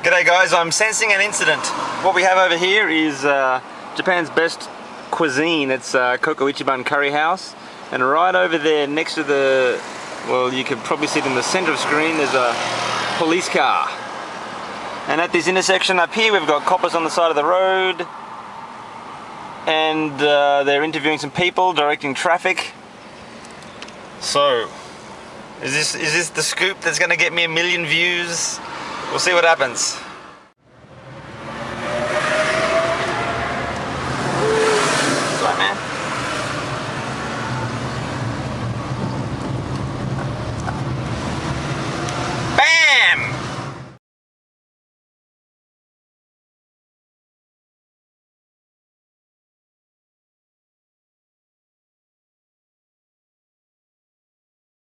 G'day guys, I'm sensing an incident. What we have over here is Japan's best cuisine. It's Koko Ichiban Curry House, and right over there next to the, well, you can probably see it in the center of the screen, there's a police car. And at this intersection up here we've got coppers on the side of the road, and they're interviewing some people, directing traffic. So, is this the scoop that's going to get me 1 million views? We'll see what happens.